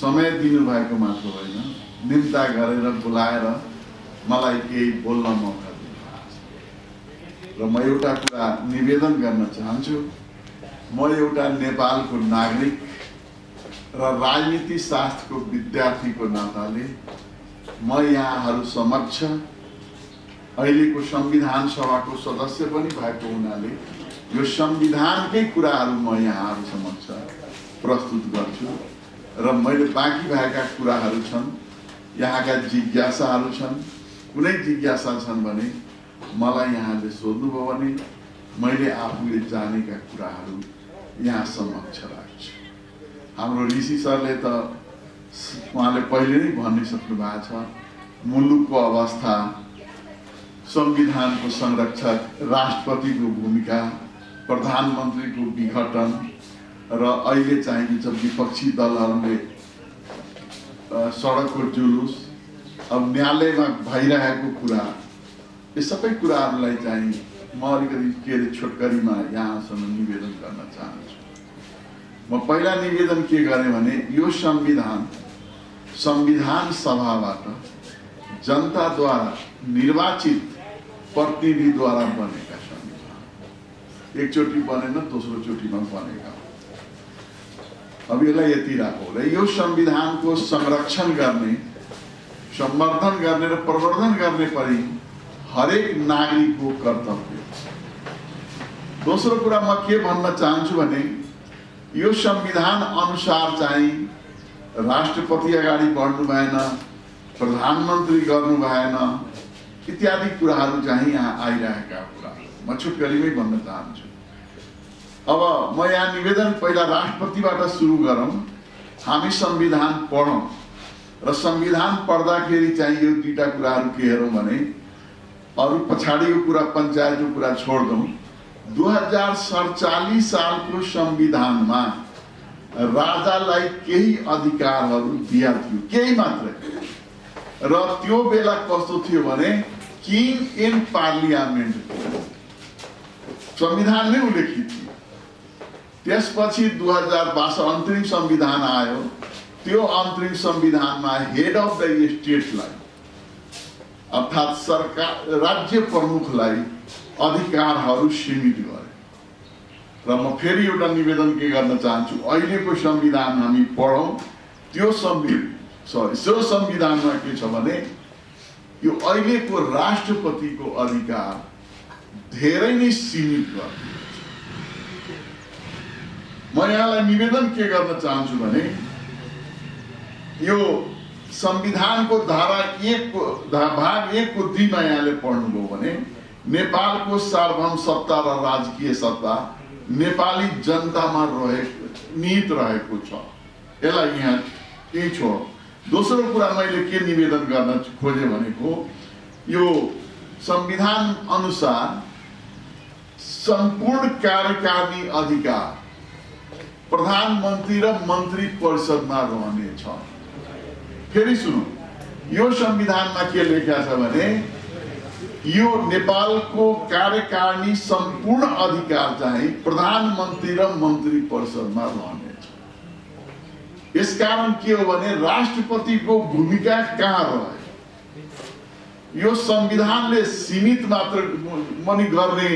समय दिनुभएको मात्र होइन, निम्ता गरेर बोलाएर मलाई केही बोल्न मौका दिनुभएको छ। र म एउटा कुरा निवेदन गर्न चाहन्छु। म एउटा नेपालको नागरिक र राजनीति शास्त्रको विद्यार्थीको नाताले म यहाँहरू समक्ष अहिलेको संविधान सभाको सदस्य पनि भएको हुनाले यो संविधानकै कुराहरू म यहाँहरू समक्ष प्रस्तुत गर्छु। र मैले बाँकी भएका कुराहरू छन्, यहाँका जिज्ञासाहरू छन्, कुनै जिज्ञासा छन् भने मलाई यहाँले सोध्नुभयो भने मैले आफूले जानेका कुराहरू यहाँ समक्ष राख्छु। हाम्रो ऋषि सरले त उहाँले पहिले नै भनिसक्नु भएको छ, मुलुकको अवस्था, संविधानको संरक्षक, राष्ट्रपतिको भूमिका, प्रधानमन्त्रीको विघटन र अहिले चाहिँ विपक्षी दलहरूले सडकको जुलुस, अब न्यायालयमा भइरहेको कुरा, यो सबै कुराहरूलाई चाहिँ म अलिकति के अरे छोटकरीमा यहाँसँग निवेदन गर्न चाहन्छु। म पहिला निवेदन के गरेँ भने यो संविधान सभाबाट जनताद्वारा निर्वाचित प्रतिनिधिद्वारा बनेका संविधान, एकचोटि बनेन, दोस्रो चोटिमा बनेका। अब यसलाई यति राखौँ र यो संविधानको संरक्षण गर्ने, संवर्धन गर्ने र प्रवर्धन गर्ने पनि हरेक नागरिकको कर्तव्य। दोस्रो कुरा म के भन्न चाहन्छु भने यो संविधान अनुसार चाहिँ राष्ट्रपति अगाडि बढ्नु भएन, प्रधानमन्त्री गर्नु भएन, इत्यादि कुराहरू चाहिँ यहाँ आइरहेका कुरा म छुटकरीमै भन्न चाहन्छु। अब म यहाँ निवेदन पहिला राष्ट्रपतिबाट सुरु गरौँ। हामी संविधान पढौँ र संविधान पढ्दाखेरि चाहिँ यो दुईटा कुराहरू के हेरौँ भने अरू पछाडिको कुरा, पञ्चायतको कुरा छोड्दौँ। 2047 सालको संविधानमा राजालाई केही अधिकारहरू दिया थियो, केही मात्रै। र त्यो बेला कस्तो थियो भने किङ इन पार्लियामेन्ट संविधान नै उल्लेखित थियो। त्यसपछि 2022 अन्तरिम संविधान आयो। त्यो अन्तरिम संविधानमा हेड अफ द स्टेटलाई अर्थात् सरकार, राज्य प्रमुखलाई अधिकारहरू सीमित गरे। र म फेरि एउटा निवेदन के गर्न चाहन्छु, अहिलेको संविधान हामी पढौँ। त्यो संविधानमा के छ भने यो अहिलेको राष्ट्रपतिको अधिकार धेरै नै सीमित गरिदिएको छ। म यहाँलाई निवेदन के गर्न चाहन्छु भने यो संविधानको धारा 1 को भाग 1 को 2 मा यहाँले पढ्नुभयो भने नेपालको सार्वभौम सत्ता र राजकीय सत्ता नेपाली जनतामा निहित रहेको छ। यसलाई यहाँ केही छोड। दोस्रो कुरा मैले के निवेदन गर्न खोजेँ भनेको यो संविधान अनुसार सम्पूर्ण कार्यकारिणी अधिकार प्रधानमन्त्री र मन्त्री परिषदमा रहनेछ। फेरि सुनौ, यो संविधानमा के लेखा छ भने यो नेपालको कार्यकारिणी सम्पूर्ण अधिकार चाहिँ प्रधानमन्त्री र मन्त्री परिषदमा रहनेछ। यसकारण के हो भने राष्ट्रपतिको भूमिका कहाँ रह्यो? यो संविधानले सीमित मात्र पनि गर्ने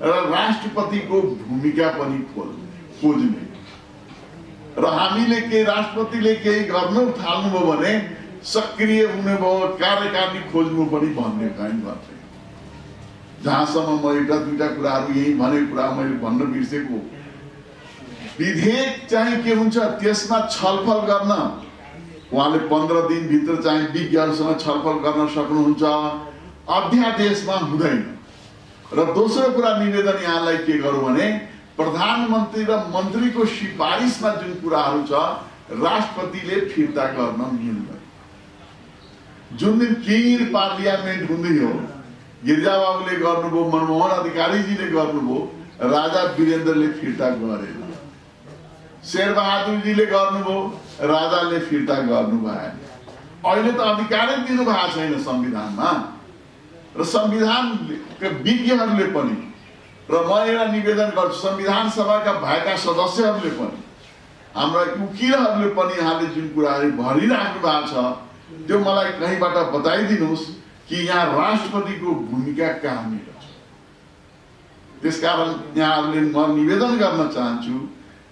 र राष्ट्रपतिको भूमिका पनि खोज्ने। र हामीले के राष्ट्रपतिले केही गर्नु थाल्नुभयो भने सक्रिय हुनुभयो, कार्यकारिणी खोज्नु पनि भन्ने काम गर्थे। जहाँसम्म म एउटा दुईटा कुराहरू यही भने कुरा मैले भन्न बिर्सेको, विधेयक चाहिँ के हुन्छ त्यसमा छलफल गर्न उहाँले 15 दिनभित्र चाहिँ विज्ञहरूसँग छलफल गर्न सक्नुहुन्छ, अध्यादेशमा हुँदैन। र दोस्रो कुरा निवेदन यहाँलाई के गरौँ भने प्रधानमन्त्री र मन्त्रीको सिफारिसमा जुन कुराहरू छ राष्ट्रपतिले फिर्ता गर्न मिल्दैन। जुन दिन किङ पार्लियामेन्ट हुँदै हो, गिरिजाबाबुले गर्नुभयो, मनमोहन अधिकारीजीले गर्नुभयो, राजा वीरेन्द्रले फिर्ता गरेन, शेरबहादुरजीले गर्नुभयो, राजाले फिर्ता गर्नु भएन। अहिले त अधिकारै दिनु भएको छैन संविधानमा। र संविधानका विज्ञहरूले पनि, र म एउटा निवेदन गर्छु संविधान सभाका भएका सदस्यहरूले पनि हाम्रा उकिलहरूले पनि यहाँले जुन कुराहरू भनिराख्नु भएको छ त्यो मलाई कहीँबाट बताइदिनुहोस् कि यहाँ राष्ट्रपतिको भूमिका कहाँनिर छ। त्यसकारण यहाँहरूले म निवेदन गर्न चाहन्छु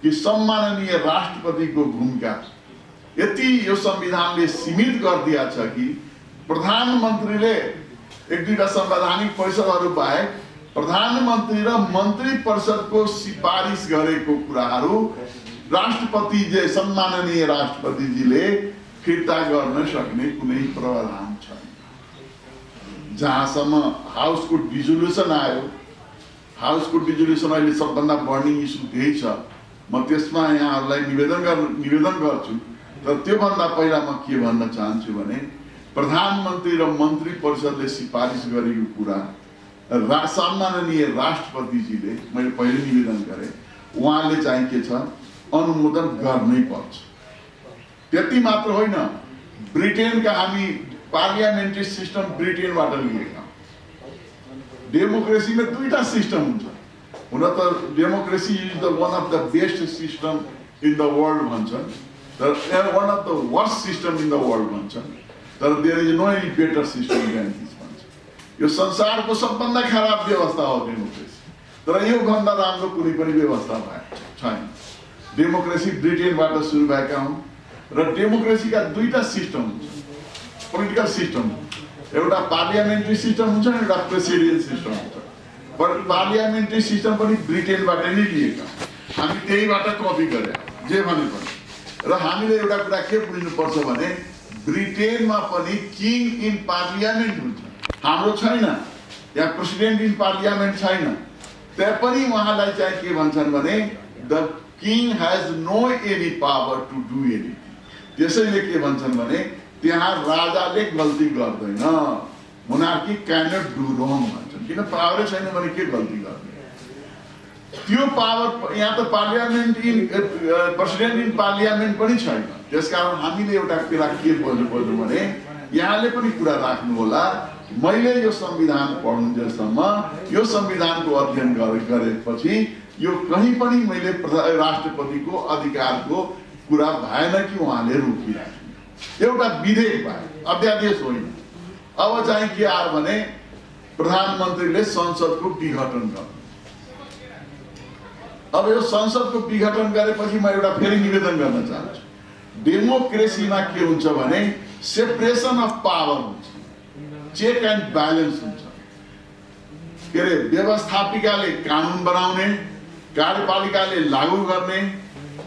कि सम्माननीय राष्ट्रपतिको भूमिका यति यो संविधानले सीमित गरिदिया छ कि प्रधानमन्त्रीले एक दुईटा संवैधानिक परिषदहरू बाहेक प्रधानमन्त्री र मन्त्री परिषदको सिफारिस गरेको कुराहरू राष्ट्रपति सम्माननीय राष्ट्रपतिजीले फिर्ता गर्न सक्ने कुनै प्रावधान छैन। जहाँसम्म हाउसको डिजोल्युसन आयो, हाउसको डिजोल्युसन अहिले सबभन्दा बढ्ने इस्यु त्यही छ। म त्यसमा यहाँहरूलाई निवेदन गर्छु। तर त्योभन्दा पहिला म के भन्न चाहन्छु भने प्रधानमन्त्री र मन्त्री परिषदले सिफारिस गरेको कुरा सम्माननीय राष्ट्रपतिजीले, मैले पहिले निवेदन गरेँ, उहाँले चाहिँ के छ अनुमोदन गर्नै पर्छ। त्यति मात्र होइन, ब्रिटेनका हामी पार्लियामेन्ट्री सिस्टम ब्रिटेनबाट लिएका। डेमोक्रेसीमा दुईटा सिस्टम हुन्छ। हुन त democracy is the one of the best system in the world भन्छन्, तर one of the worst system in the world भन्छन्, तर there is no any better system than this भन्छ। यो संसारको सबभन्दा खराब व्यवस्था हो डेमोक्रेसी, तर यो भन्दा राम्रो कुनै पनि व्यवस्था भएको छैन। डेमोक्रेसी ब्रिटेनबाट सुरु भएका हुन् र डेमोक्रेसीका दुईटा सिस्टम हुन्छ, पोलिटिकल सिस्टम। एउटा पार्लियामेन्ट्री सिस्टम हुन्छ, एउटा प्रेसिडेन्ट सिस्टम हुन्छ। बट पार्लियामेन्ट्री सिस्टम पनि ब्रिटेनबाट नै लिएका, हामी त्यहीबाट कपी गरे जे भने पनि। र हामीले एउटा कुरा के बुझ्नुपर्छ भने ब्रिटेनमा पनि किङ इन पार्लियामेन्ट हुन्छ, हाम्रो छैन। यहाँ प्रेसिडेन्ट इन पार्लियामेन्ट छैन। त्यहाँ पनि उहाँलाई चाहिँ के भन्छन् भने the king has no any power to do anything. त्यसैले के भन्छन् भने त्यहाँ राजाले गल्ती गर्दैन, monarchy can not do wrong भन्छन्। किन पावरै छैन भने के गल्ती गर्ने? त्यो पावर यहाँ त parliament in president in parliament पनि छैन। त्यसकारण हामीले एउटा कुरा के बुझ्नु भने यहाँले पनि कुरा राख्नु होला। मैले यो संविधान पढुन्जेलसम्म यो संविधानको अध्ययन गरेपछि यो कहीँ पनि मैले राष्ट्रपतिको अधिकारको कुरा भएन कि उहाँले रोकिराख्नु। एउटा विधेयक भयो, अध्यादेश होइन। अब चाहिँ के आयो भने प्रधानमन्त्रीले संसदको विघटन गर्नु। अब यो संसदको विघटन गरेपछि म एउटा फेरि निवेदन गर्न चाहन्छु। डेमोक्रेसीमा के हुन्छ भने सेपरेसन अफ पावर हुन्छ, चेक एन्ड ब्यालेन्स हुन्छ। के अरे व्यवस्थापिकाले कानुन बनाउने, कार्यपालिकाले लागू गर्ने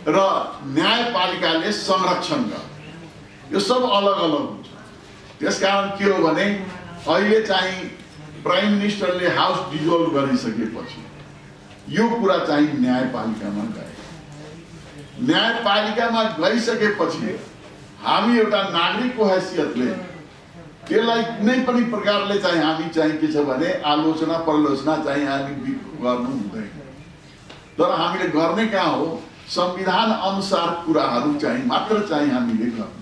र न्यायपालिकाले संरक्षण गर्ने, यो सब अलग अलग हुन्छ। त्यसकारण के हो भने अहिले चाहिँ प्राइम मिनिस्टरले हाउस डिजोल्भ गरिसकेपछि यो कुरा चाहिँ न्यायपालिकामा गयो। न्यायपालिकामा गइसकेपछि हामी एउटा नागरिकको हैसियतले त्यसलाई कुनै पनि प्रकारले चाहिँ हामी चाहिँ के छ भने आलोचना प्रलोचना चाहिँ हामी गर्नु हुँदैन। तर हामीले गर्ने कहाँ हो, संविधान अनुसार कुराहरू चाहिँ मात्र चाहिँ हामीले गर्नु।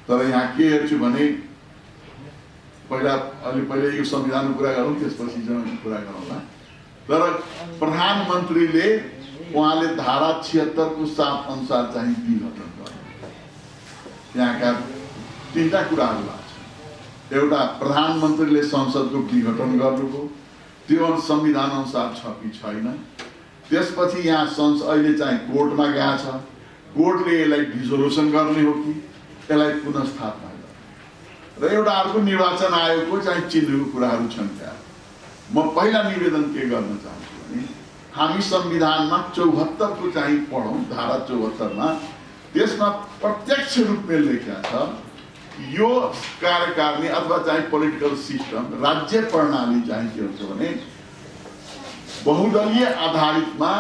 तर यहाँ के हेर्छु भने पहिले यो संविधानको कुरा गरौँ, त्यसपछि कुरा गरौँला। तर प्रधानमन्त्रीले उहाँले धारा 76 को साथ अनुसार चाहिँ विघटन गर्नु। यहाँका तीनटा कुराहरू लाग्छ। एउटा प्रधानमन्त्रीले संसदको विघटन गर्नुको, त्यो संविधान अनुसार छ कि छैन। त्यसपछि यहाँ अहिले चाहिँ कोर्टमा गएको छ, कोर्टले यसलाई डिजोल्युसन गर्ने हो कि यसलाई पुनर्स्थापना गर्ने। र एउटा अर्को निर्वाचन आयोगको चाहिँ चिन्हको कुराहरू छन्। त्यहाँ म पहिला निवेदन के गर्न चाहन्छु भने हामी संविधानमा 74 को चाहिँ पढौँ, धारा 74 मा त्यसमा प्रत्यक्ष रूपले लेखिएको छ यो कार्यकारिणी अथवा चाहिँ पोलिटिकल सिस्टम राज्य प्रणाली चाहिँ के हुन्छ भने बहुदलीय आधारितमा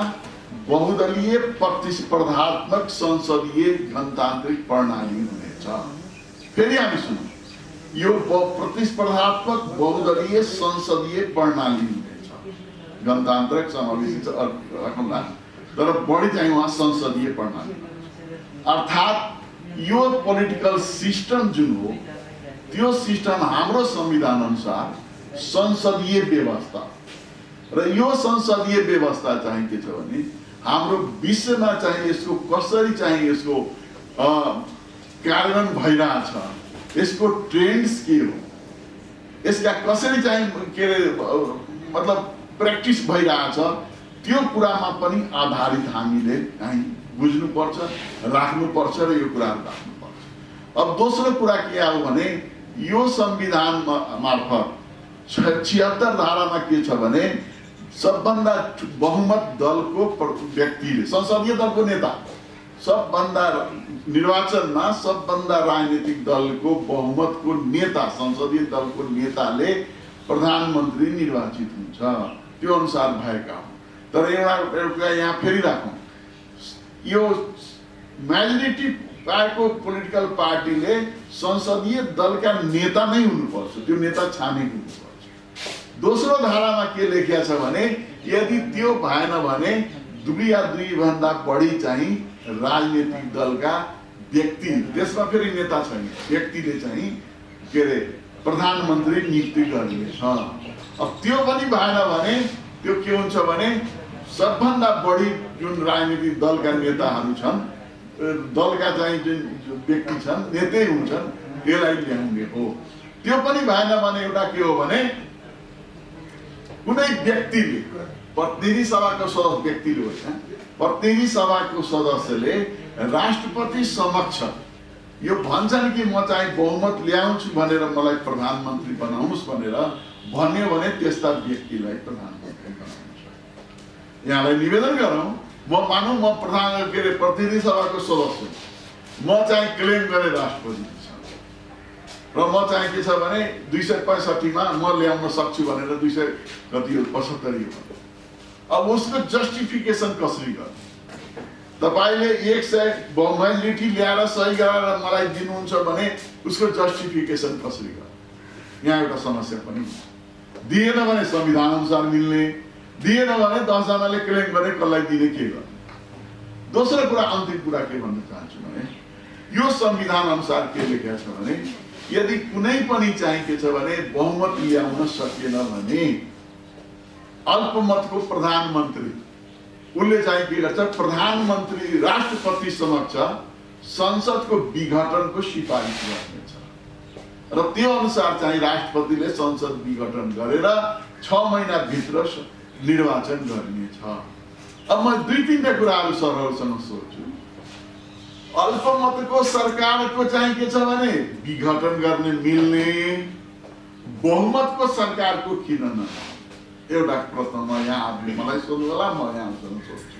बहुदलीय प्रतिस्पर्धात्मक संसदीय गणतान्त्रिक प्रणाली हुनेछ। फेरि हामी सुनौँ, यो प्रतिस्पर्धात्मक बहुदलीय संसदीय प्रणाली हुनेछ। गणतान्त्रिक समावेशी राखौँला, तर बढी चाहिँ उहाँ संसदीय प्रणाली। अर्थात् यो पोलिटिकल सिस्टम जुन हो त्यो सिस्टम हाम्रो संविधान अनुसार संसदीय व्यवस्था र यो संसदीय व्यवस्था चाहिँ के छ भने हाम्रो विश्वमा चाहिँ यसको कसरी चाहिँ यसको कार्यान्वयन भइरहेछ, यसको ट्रेन्ड्स के हो, यसका कसरी चाहिँ के अरे मतलब प्र्याक्टिस भइरहेछ, त्यो कुरामा पनि आधारित हामीले बुझ्नुपर्छ, राख्नुपर्छ र यो कुराहरू राख्नुपर्छ। अब दोस्रो कुरा के आयो भने यो संविधान मार्फत 76 धारामा के छ भने सबभन्दा बहुमत दलको व्यक्तिले, संसदीय दलको नेता, सबभन्दा निर्वाचनमा सबभन्दा राजनीतिक दलको बहुमतको नेता, संसदीय दलको नेताले प्रधानमन्त्री निर्वाचित हुन्छ, त्यो अनुसार भएका हुन्। तर एउटा यहाँ फेरि राखौँ, यो मेजोरिटी पाएको पोलिटिकल पार्टीले संसदीय दलका नेता नै हुनुपर्छ, त्यो नेता छानेको हुनुपर्छ। दोस्रो धारामा के लेखिया छ भने यदि त्यो भएन भने 2 या 2 भन्दा बढी चाहिँ राजनीतिक दलका व्यक्ति, त्यसमा फेरि नेता छैन, व्यक्तिले चाहिँ के अरे प्रधानमन्त्री नियुक्ति गरिनेछ। अब त्यो पनि भएन भने त्यो के हुन्छ भने सबभन्दा बढी जुन राजनीतिक दलका नेताहरू छन्, दलका चाहिँ जुन व्यक्ति छन्, नेतै हुन्छन्, त्यसलाई ल्याउने हो। त्यो पनि भएन भने एउटा के हो भने कुनै व्यक्तिले, प्रतिनिधि सभाको सदस्य व्यक्तिले होइन, प्रतिनिधि सभाको सदस्यले राष्ट्रपति समक्ष यो भन्छन् कि म चाहिँ बहुमत ल्याउँछु भनेर मलाई प्रधानमन्त्री बनाउनुस् भनेर भन्यो भने त्यस्ता व्यक्तिलाई प्रधानमन्त्री बनाउनु। यहाँलाई निवेदन गरौँ, म मानौँ म प्रतिनिधि सभाको सदस्य, म चाहिँ क्लेम गरेँ राष्ट्रपति र म चाहिँ के छ भने 265 मा म ल्याउन सक्छु भनेर 200 कति 75 हो। अब उसको जस्टिफिकेसन कसरी गर्ने? तपाईले 100 बहुमतलिटी ल्याएर सही गरेर मलाई दिनुहुन्छ भने उसको जस्टिफिकेसन कसरी गर्ने? यहाँ एउटा समस्या पनि दिएन भने संविधान अनुसार मिल्ने, दिएन भने 10 जनाले क्लेम गरे कसलाई दिने के गर्ने? दोस्रो कुरा, अन्तिम कुरा के भन्न चाहन्छु भने यो संविधान अनुसार के लेखेको छ भने यदि कुनै पनि चाहिँ के छ भने बहुमत ल्याउन सकेन भने अल्पमतको प्रधानमन्त्री उसले चाहिँ के गर्छ, प्रधानमन्त्री राष्ट्रपति समक्ष संसदको विघटनको सिफारिस गर्नेछ र त्यो अनुसार चाहिँ राष्ट्रपतिले संसद विघटन गरेर 6 महिना भित्र निर्वाचन गरिनेछ। अब म 2-3 कुराहरू सरलसँग सोध्छु। अल्पमतको सरकारको चाहिँ के छ भने विघटन गर्ने मिल्ने, बहुमतको सरकारको किन न? एउटा प्रश्न म यहाँले मलाई सोध्नु होला, म यहाँसँग सोध्छु।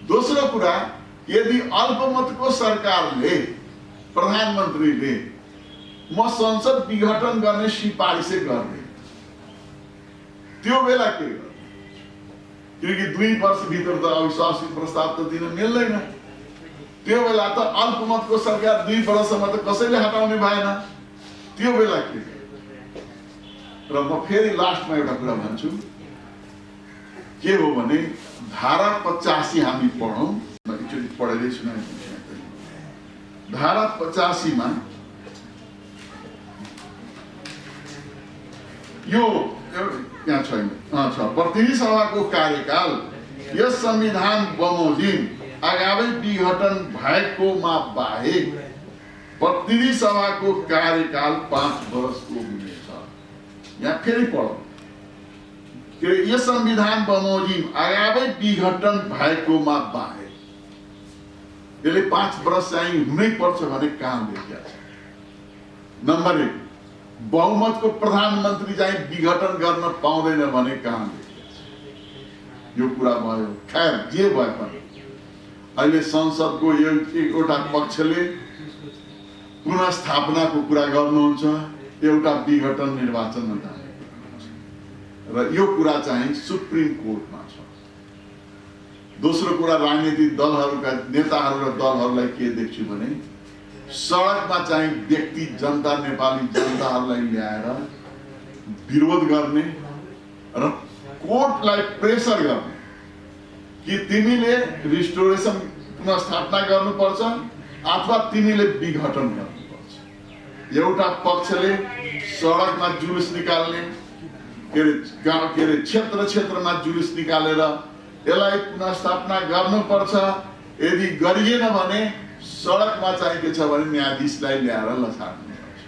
दोस्रो कुरा, यदि अल्पमतको सरकारले प्रधानमन्त्रीले म संसद विघटन गर्ने सिफारिसै गर्ने, त्यो बेला के गर्ने? किनकि 2 वर्षभित्र त अविश्वास प्रस्ताव त दिन मिल्दैन। त्यो बेला त अल्पमतको सरकार 2 वर्षसम्म त कसैले हटाउने भएन। त्यो बेला के? र म फेरि लास्टमा एउटा कुरा भन्छु, के हो भने धारा 85 हामी पढौँ, म एकचोटि पढेरै सुनाइदिन्छु। धारा 85 मा यो यहाँ छैन, प्रतिनिधि सभाको कार्यकाल यस संविधान बमोजिम आगामी विघटन भएकोमा बाहेक प्रतिनिधि सभाको कार्यकाल 5 वर्षको हुनेछ। यहाँ फेरि पढौँ, यस संविधान बमोजिम आगामी विघटन भएकोमा बाहेक, यसले 5 वर्ष चाहिँ हुनै पर्छ भने कहाँ लेखिएको छ? नम्बर 1, बहुमतको प्रधानमन्त्री चाहिँ विघटन गर्न पाउँदैन भने कहाँ लेखिएको छ? यो कुरा भयो। खैर जे भए पनि अहिले संसदको एउटा पक्षले पुनर्स्थापनाको कुरा गर्नुहुन्छ, एउटा विघटन निर्वाचनमा जाने र यो कुरा चाहिँ सुप्रिम कोर्टमा छ। दोस्रो कुरा, राजनीतिक दलहरूका नेताहरू र दलहरूलाई के देख्छु भने सडकमा चाहिँ व्यक्ति जनता, नेपाली जनताहरूलाई ल्याएर विरोध गर्ने र कोर्टलाई प्रेसर गर्ने कि तिमीले रिस्टोरेसन पुनर्स्थापना गर्नुपर्छ अथवा तिमीले विघटन गर्नुपर्छ। एउटा पक्षले सडकमा जुलुस निकाल्ने, के अरे क्षेत्रमा जुलुस निकालेर यसलाई पुनर्स्थापना गर्नुपर्छ। यदि गरिएन भने सडकमा चाहिँ के छ भने न्यायाधीशलाई ल्याएर लछार्नुपर्छ।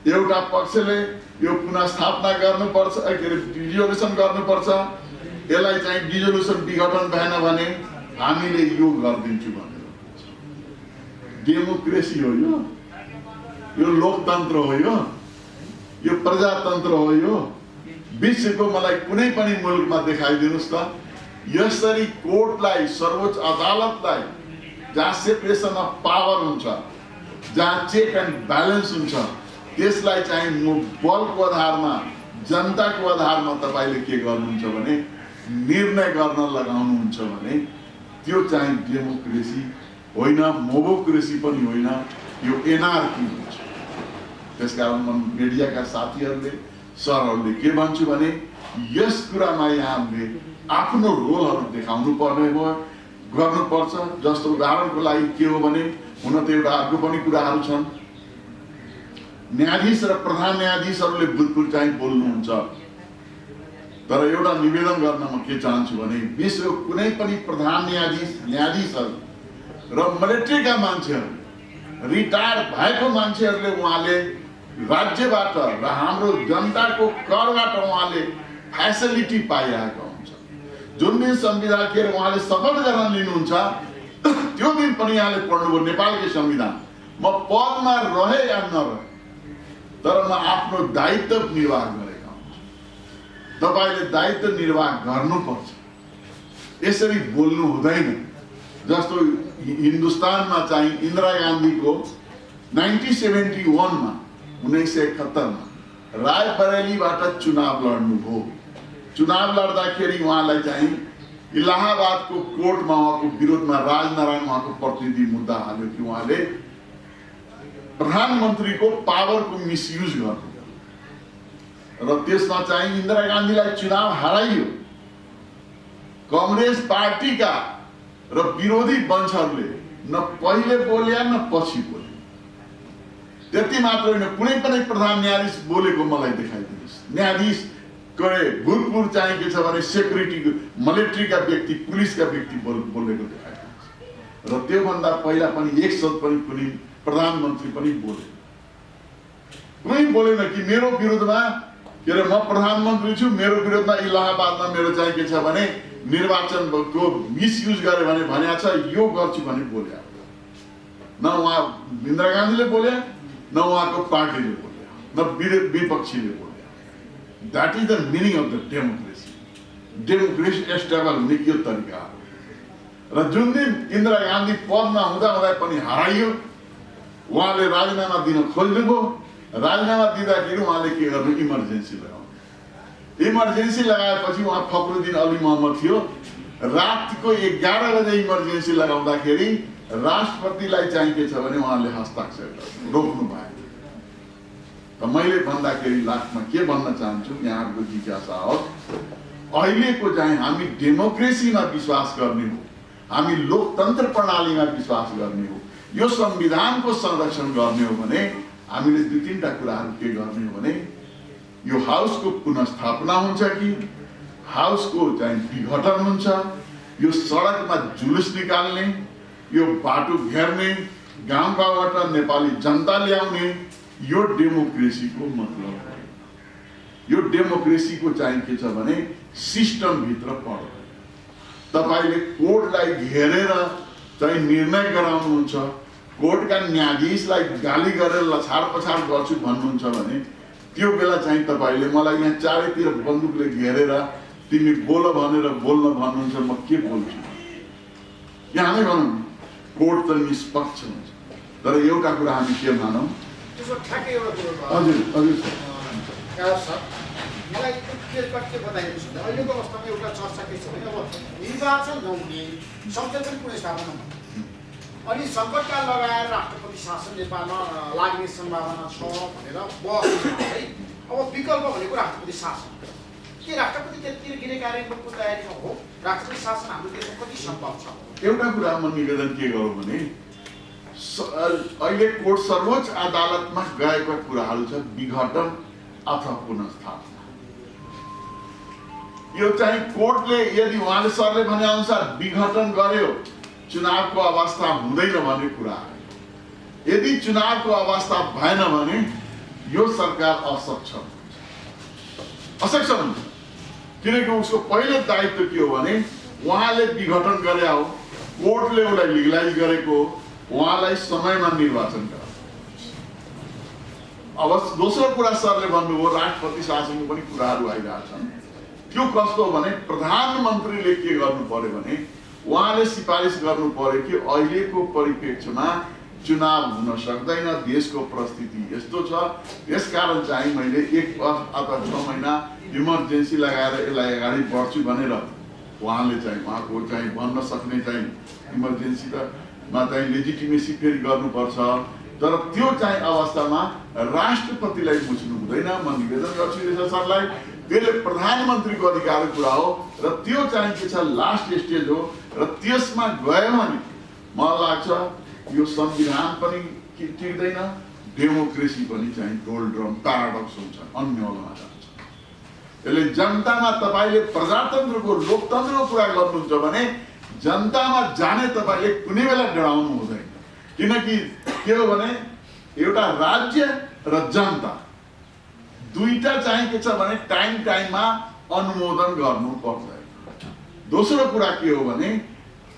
एउटा पक्षले यो पुनर्स्थापना गर्नुपर्छ, के अरे डिजोल्युसन गर्नुपर्छ, यसलाई चाहिँ डिजोल्युसन विघटन भएन भने हामीले यो गरिदिन्छु भनेर। डेमोक्रेसी हो यो लोकतन्त्र हो, यो प्रजातन्त्र हो। यो विश्वको मलाई कुनै पनि मुलुकमा देखाइदिनुस् त यसरी कोर्टलाई, सर्वोच्च अदालतलाई, जहाँ सेपरेसन अफ पावर हुन्छ, जहाँ चेक एन्ड ब्यालेन्स हुन्छ, त्यसलाई चाहिँ बलको आधारमा, जनताको आधारमा तपाईले के गर्नुहुन्छ भने निर्णय गर्न लगाउनुहुन्छ भने त्यो चाहिँ डेमोक्रेसी होइन, मोबोक्रेसी पनि होइन, यो एनार्की हुन्छ। त्यसकारण म मिडियाका साथीहरूले, सरहरूले के भन्छु भने यस कुरामा यहाँले आफ्नो रोलहरू देखाउनु पर्ने भयो, गर्नुपर्छ। जस्तो उदाहरणको लागि के हो भने हुन त एउटा अर्को पनि कुराहरू छन्। न्यायाधीश र प्रधान न्यायाधीशहरूले भूतपूर्व चाहिँ बोल्नुहुन्छ, तर एउटा निवेदन गर्न म के चाहन्छु भने विश्वको कुनै पनि प्रधान न्यायाधीशहरू र मिलिट्रीका मान्छेहरू, रिटायर भएको मान्छेहरूले उहाँले राज्यबाट र हाम्रो जनताको करबाट उहाँले फ्यासिलिटी पाइरहेको हुन्छ। जुन दिन संविधान के उहाँले शपथ गर्न लिनुहुन्छ त्यो दिन पनि यहाँले पढ्नुभयो नेपालकै संविधान। म पदमा रहे या नरहे तर म आफ्नो दायित्व निर्वाह गरेका हुन्छु। तपाईले दायित्व निर्वाह गर्नुपर्छ, यसरी बोल्नु हुँदैन। जस्तो हिन्दुस्तानमा चाहिँ इन्दिरा गान्धीको 1971 मा 1971 मा रायबरेलीबाट चुनाव लड्नुभयो। चुनाव लड्दाखेरि उहाँलाई चाहिँ इलाहाबादको कोर्टमा उहाँको विरोधमा राजनारायण उहाँको प्रतिनिधि मुद्दा हाल्यो कि उहाँले प्रधानमन्त्रीको पावरको मिसयुज गर्नु र त्यसमा चाहिँ इन्दिरा गान्धीलाई चुनाव हराइयो। कांग्रेस पार्टीका र विरोधी वंशहरूले न पहिले बोले न पछि बोले। त्यति मात्र होइन, कुनै पनि प्रधान न्यायाधीश बोलेको मलाई देखाइदिनुहोस्। न्यायाधीश करे भूतपूर्व चाहिँ के छ भने सेक्युरिटी, मिलिट्रीका व्यक्ति, पुलिसका व्यक्ति बोलेको देखाइदिनुहोस्। र त्योभन्दा पहिला पनि एक शब्द पनि कुनै प्रधानमन्त्री पनि बोले, कुनै बोलेन कि मेरो विरुद्धमा के अरे म प्रधानमन्त्री छु, मेरो विरुद्धमा इलाहाबादमा मेरो चाहिँ के छ भने निर्वाचनको मिसयुज गरे भने भनेको छ, यो गर्छु भने बोले। न उहाँ इन्दिरा गान्धीले बोले, न उहाँको पार्टीले बोले, न विपक्षीले बोले। That is the meaning of the democracy. Democracy stable हुने यो तरिका हो। र जुन दिन इन्दिरा गान्धी पदमा हुँदा हुँदा पनि हराइयो, उहाँले राजीनामा दिन खोज्नुभयो। राजीनामा दिँदाखेरि उहाँले के गर्नु, इमर्जेन्सी लगाउनु। इमर्जेन्सी लगाएपछि उहाँ फखरुद्दिन अली मोहम्मद थियो। रातको 11 बजे इमर्जेन्सी लगाउँदाखेरि राष्ट्रपतिलाई चाहिँ के छ भने उहाँले हस्ताक्षर रोक्नु भयो। त मैले भन्दाखेरि लास्टमा के भन्न चाहन्छु, यहाँको जिज्ञासा हो, अहिलेको चाहिँ हामी डेमोक्रेसीमा विश्वास गर्ने हो, हामी लोकतन्त्र प्रणालीमा विश्वास गर्ने हो, यो संविधानको संरक्षण गर्ने हो भने हामीले दुई तीनटा कुराहरू के गर्ने हो भने यो हाउसको पुनर्स्थापना हुन्छ कि हाउसको चाहिँ विघटन हुन्छ, यो सडकमा जुलुस निकाल्ने, यो बाटो घेर्ने, गाउँ गाउँबाट नेपाली जनता ल्याउने, यो डेमोक्रेसीको मतलब हो। यो डेमोक्रेसीको चाहिँ के छ भने सिस्टम भित्र पर्दैन। तपाईले कोर्टलाई घेरेर चाहिँ निर्णय गराउनुहुन्छ, कोर्टका न्यायाधीशलाई गाली गरेर लछाड पछाड गर्छु भन्नुहुन्छ भने त्यो बेला चाहिँ तपाईले मलाई यहाँ चारैतिर बन्दुकले घेरेर तिमी बोल भनेर बोल्न भन्नुहुन्छ, म के बोल्छु? यहाँ नै भनौँ कोर्ट त निष्पक्ष हुन्छ। तर एउटा कुरा हामी के मानौँ, हजुर हजुर मलाई के बताइदिनुहोस् भने अहिलेको अवस्थामा एउटा चर्चा के छ भने अब निर्वाचन नहुने संसद पनि कुनै स्थापना हुँदैन, अनि सङ्कटकाल लगाएर राष्ट्रपति शासन नेपालमा लाग्ने सम्भावना छ भनेर बहस है। अब विकल्प भनेको राष्ट्रपति शासन, के राष्ट्रपति त्यतिखेर गृह कार्यान्वयनको तयारीमा हो? राष्ट्रपति शासन हाम्रो देशमा कति सम्भव छ? एउटा कुरा म निवेदन के गरौँ भने अहिले कोर्ट सर्वोच्च अदालतमा गएका कुराहरू छ विघटन अथवा पुनर्स्थापना। यो चाहिँ कोर्टले यदि उहाँले सरले भने अनुसार विघटन गर्यो चुनावको अवस्था हुँदैन भन्ने कुरा हो। यदि चुनावको अवस्था भएन भने यो सरकार असक्षम हुन्छ। किनकि उसको पहिलो दायित्व के हो भने उहाँले विघटन गरे हो, कोर्टले उसलाई लिगलाइज गरेको, उहाँलाई समयमा निर्वाचन गरायो। अब दोस्रो कुरा सरले भन्नुभयो राष्ट्रपति शासनको पनि कुराहरू आइरहेछन्। त्यो कस्तो हो भने प्रधानमन्त्रीले के गर्नु पर्यो भने उहाँले सिफारिस गर्नु पर्यो कि अहिलेको परिप्रेक्ष्यमा चुनाव हुन सक्दैन, देशको परिस्थिति यस्तो छ, यसकारण चाहिँ मैले 1 वर्ष अथवा 6 महिना इमर्जेन्सी लगाएर यसलाई अगाडि बढ्छु भनेर उहाँले चाहिँ उहाँको चाहिँ भन्न सक्ने चाहिँ इमर्जेन्सी मा चाहिँ लेजिटिमेसी फेरि गर्नुपर्छ। तर त्यो चाहिँ अवस्थामा राष्ट्रपतिलाई बुझ्नु हुँदैन। म निवेदन गर्छु सरलाई, त्यसले प्रधानमन्त्रीको अधिकारको कुरा हो र त्यो चाहिँ के छ लास्ट स्टेज हो र त्यसमा गयो भने मलाई लाग्छ यो संविधान पनि टिक्दैन, डेमोक्रेसी पनि चाहिँ डोल्ड्रम प्याराडक्स हुन्छ, अन्यलमा जान्छ। यसले जनतामा तपाईले प्रजातन्त्रको लोकतन्त्रको कुरा गर्नुहुन्छ भने जनतामा जाने तपाईले कुनै बेला डराउनु हुँदैन। किनकि के हो भने एउटा राज्य र जनता दुईटा चाहिँ के छ भने टाइममा अनुमोदन गर्नु पर्छ। दोस्रो कुरा के हो भने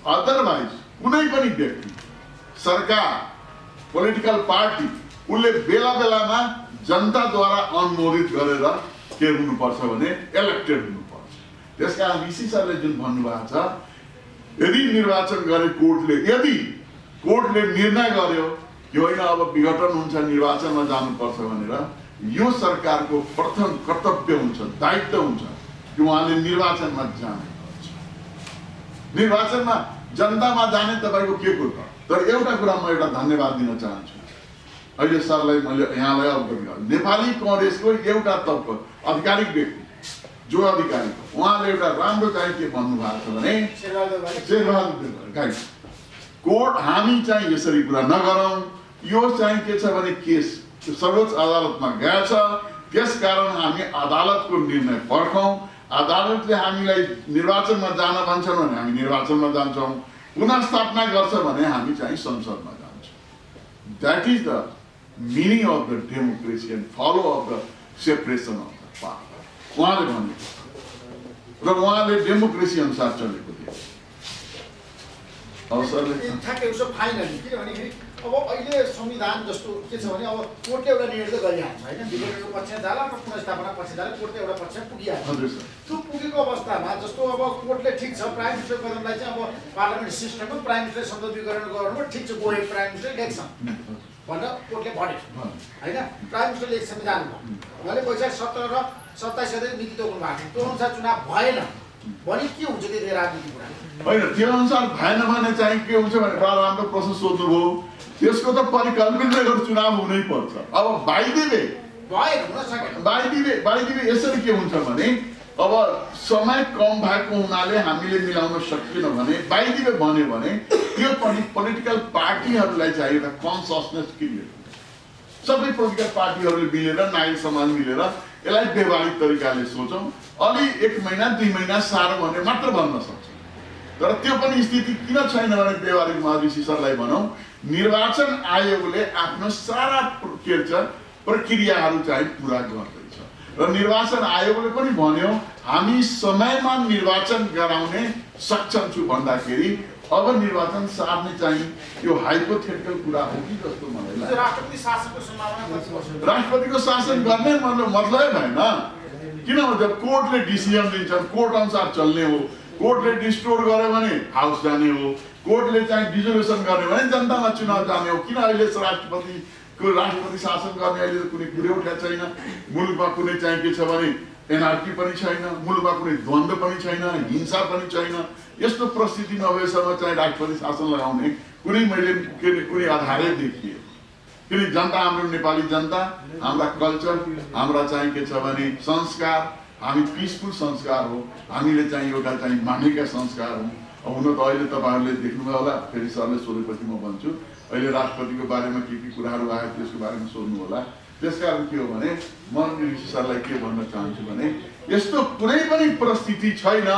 अदरवाइज कुनै पनि व्यक्ति, सरकार, पोलिटिकल पार्टी उसले बेला बेलामा जनताद्वारा अनुमोदित गरेर के हुनुपर्छ भने इलेक्टेड हुनुपर्छ। त्यसकारण ऋषि सरले जुन भन्नुभएको छ यदि निर्वाचन गरे कोर्टले निर्णय गर्यो कि होइन अब विघटन हुन्छ निर्वाचनमा जानुपर्छ भनेर, यो सरकारको प्रथम कर्तव्य हुन्छ, दायित्व हुन्छ कि उहाँले निर्वाचनमा जाने। निर्वाचनमा जनतामा जाने तपाईको के कुरा। तर एउटा कुरा म एउटा धन्यवाद दिन चाहन्छु। अहिले सरलाई मैले यहाँलाई अवगत गराएँ, नेपाली कांग्रेसको एउटा तत्त्व आधिकारिक व्यक्ति जो अधिकारी उहाँले एउटा राम्रो चाहिँ के भन्नुभएको छ भने शेरबहादुर कोर्ट हामी चाहिँ यसरी कुरा नगरौँ, यो चाहिँ के छ भने केस सर्वोच्च अदालतमा गएछ, त्यसकारण हामी अदालतको निर्णय पर्खौँ। अदालतले हामीलाई निर्वाचनमा जान भन्छन् भने हामी निर्वाचनमा जान्छौँ, पुनः स्थापना गर्छ भने हामी चाहिँ संसदमा जान्छौँ। That is the meaning of the democracy and follow of the separation of the power उहाँले भनेको र उहाँले डेमोक्रेसी अनुसार चलेको थियो। ठ्याक्कै उसो फाइनली किनभने अब अहिले संविधान जस्तो के छ भने अब कोर्टले एउटा निर्णय त गरिहाल्छ होइन, विघटनको पक्षमा जाला र पुनर्स्थापना पक्ष जाला, कोर्टले एउटा पक्ष पुगिहाल्छ। त्यो पुगेको अवस्थामा जस्तो अब कोर्टले ठिक छ प्राइम मिनिस्टर कदमलाई चाहिँ अब पार्लियामेन्ट सिस्टममा प्राइम मिनिस्टर संसद विघटन गर्नु ठिक छ, गयो प्राइम मिनिस्टर इलेक्सन भनेर कोर्टले भन्यो होइन, प्राइम मिनिस्टर इलेक्सनमा जानुभयो। उहाँले वैशाख 17 र 27 गते नीति तोक्नु भएको थियो, त्यो अनुसार चुनाव भएन भने के हुन्छ त्यो राजनीति कुरा होइन। त्यो अनुसार भएन भने चाहिँ के हुन्छ भने बडा राम्रो प्रश्न सोध्नुभयो। त्यसको त परिकल्पित गरेर चुनाव हुनै पर्छ। अब बाइदिले यसरी के हुन्छ भने अब समय कम भएको हुनाले हामीले मिलाउन सकिएन भने बाइदिले भन्यो भने त्यो पनि पोलिटिकल पार्टीहरूलाई चाहिँ एउटा कन्ससनेस क्रिएट हुन्छ। सबै पोलिटिकल पार्टीहरूले मिलेर नागरिक समाज मिलेर यसलाई व्यवहारिक तरिकाले सोचौँ, अलि 1 महिना 2 महिना साह्रो भने मात्र भन्न सक्छ। तर त्यो पनि स्थिति किन छैन भने व्यवहारिक ऋषि सरलाई भनौँ, निर्वाचन आयोगले आफ्नो सारा प्रक्रियाहरू चाहिँ पुरा गर्दैछ र निर्वाचन आयोगले पनि भन्यो हामी समयमा निर्वाचन गराउने सक्षम छु भन्दाखेरि अब निर्वाचन सार्ने चाहिँ यो हाइपोथेटिकल कुरा हो कि जस्तो मलाई लाग्छ। राष्ट्रपतिको शासन गर्ने मतलब भएन, किनभने जब कोर्टले डिसिजन दिन्छ कोर्ट अनुसार चल्ने हो, कोर्टले डिस्टोर गर्यो भने हाउस जाने हो, कोर्टले चाहिँ डिजोल्युसन गर्यो भने जनतामा चुनाव जाने हो। किन अहिले राष्ट्रपति शासन गर्ने अहिले कुनै कुरै उठेको छैन, मुलुकमा कुनै चाहिँ के छ भने एनआरकी पनि छैन, मुलुकमा कुनै द्वन्द्व पनि छैन, हिंसा पनि छैन। यस्तो परिस्थिति नभएसम्म चाहिँ राष्ट्रपति शासन लगाउने मैले कुनै आधारै देखिए। किन जनता हाम्रो नेपाली जनता, हाम्रा कल्चर, हाम्रा चाहिँ के छ भने संस्कार, हामी पिसफुल संस्कार हो, हामीले चाहिँ एउटा चाहिँ मानेका संस्कार हो। हुन त अहिले तपाईहरूले देख्नुभयो होला, फेरि सरले सोधेपछि म भन्छु, अहिले राष्ट्रपतिको बारेमा के कुराहरू आयो त्यसको बारेमा सोध्नु होला। त्यसकारण के हो भने म ऋषि सरलाई के भन्न चाहन्छु भने यस्तो कुनै पनि परिस्थिति छैन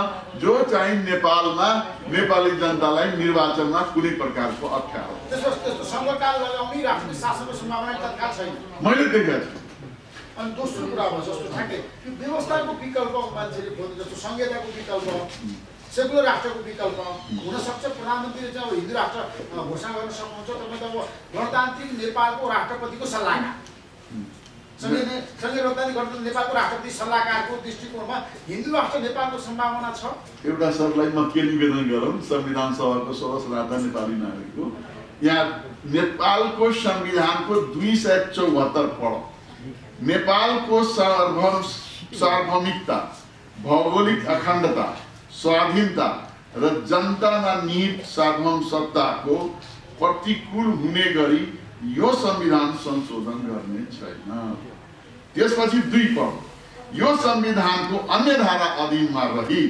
जो चाहिँ नेपालमा नेपाली जनतालाई निर्वाचनमा कुनै प्रकारको अप्ठ्यारो त्यस्तो सङ्घकाल लगाउने राष्ट्रिय शासनको सम्भावना तत्काल छैन मैले देखेको छु। अनि दोस्रो कुरा भयो जस्तो ठ्याक्कै यो व्यवस्थाको विकल्प मान्छेले खोज्नु जस्तो संहिताको विकल्प सेकुलर राष्ट्रको विकल्प हुनसक्छ। प्रधानमन्त्रीले चाहिँ अब हिन्दू राष्ट्र घोषणा गर्न सक्नुहुन्छ। तपाईँ त अब गणतान्त्रिक नेपालको राष्ट्रपतिको सल्लाहकार संघीय लोकतान्त्रिक गणतन्त्र नेपालको राष्ट्रपति सल्लाहकारको दृष्टिकोणमा हिन्दू राष्ट्र नेपालको सम्भावना छ। एउटा सरलाई म के निवेदन गरौँ, संविधान सभाको सदस्य नेपाली नागरिकको, यहाँ नेपालको संविधानको 274 पढौँ। नेपालको सार्वभौमिकता, भौगोलिक अखण्डता, स्वाधीनता र जनतामा निहित सार्वभौम सत्ताको प्रतिकूल हुने गरी यो संविधान संशोधन गर्ने छैन। त्यसपछि 2 पढौँ। यो संविधानको अन्य धारा अधीनमा रही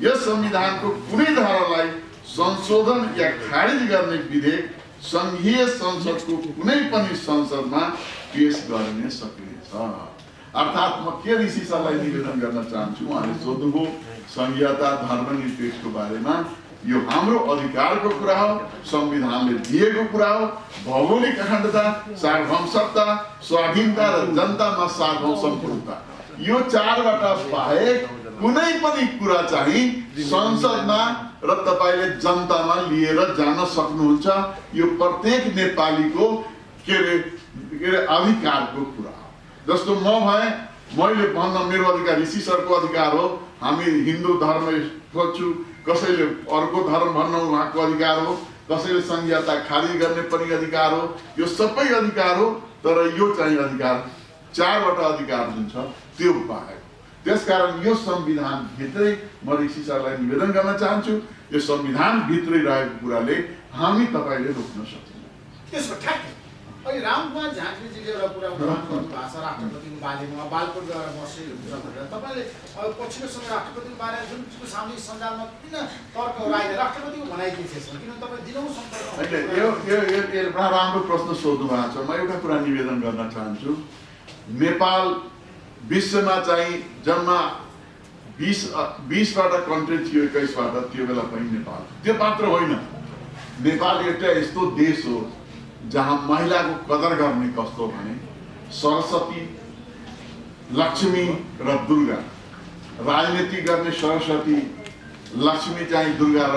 यस संविधानको कुनै धारालाई संशोधन या खारिज गर्ने विधेयक संघीय संसदको कुनै पनि संसदमा पेश गर्न सकिनेछ। अर्थात् म के ऋषि सरलाई निवेदन गर्न चाहन्छु, उहाँले सोध्नुभयो संघीयता धर्मनिरपेक्षको बारेमा, यो हाम्रो अधिकारको कुरा हो, संविधानले दिएको कुरा हो। भौगोलिक अखण्डता, सार्वभौम सत्ता, स्वाधीनता र जनतामा सार्वभौम सम्पूर्णता, यो 4बाट बाहेक कुनै पनि कुरा चाहिँ संसदमा र तपाईले जनतामा लिएर जान सक्नुहुन्छ। यो प्रत्येक नेपालीको के अरे अधिकारको कुरा हो। जस्तो म भए मैले भन्न मेरो अधिकार, ऋषि सरको अधिकार हो, हामी हिन्दू धर्म खोज्छु, कसैले अर्को धर्म भन्न उहाँको अधिकार हो, कसैले संघीयता खारिज गर्ने पनि अधिकार हो। यो सबै अधिकार हो, तर यो चाहिँ अधिकार 4वटा अधिकार जुन छ त्यो बाहेक। त्यसकारण यो संविधान भित्रै म ऋषि सरलाई निवेदन गर्न चाहन्छु, यो संविधान भित्रै रहेको कुराले हामी तपाईले रोक्न सक्दैनौँ। त्यसको ठ्याक्कै अहिले रामकुमार झाँक्रीजीले एउटा कुरा उठाउनु भएको छ राष्ट्रपतिको बारेमा, बालकोट गएर बसे हुन्छ भनेर। तपाईँले अब पछिल्लो समय राष्ट्रपतिको बारेमा जुन सामाजिक सञ्जालमा किन तर्कहरू आइदियो, राष्ट्रपतिको भनाइ के छ? किन तपाईँ दिनौँ सम्पर्क एउटा राम्रो प्रश्न सोध्नु भएको छ। म एउटा कुरा निवेदन गर्न चाहन्छु, नेपाल विश्वमा चाहिँ जम्मा 20बाट कन्ट्री थियो, 21बाट त्यो बेला पनि नेपाल त्यो मात्र होइन। नेपाल एउटा यस्तो देश हो जहाँ महिलाको कदर गर्ने कस्तो भने सरस्वती, लक्ष्मी र दुर्गा, राजनीति गर्ने सरस्वती, लक्ष्मी चाहिँ दुर्गा र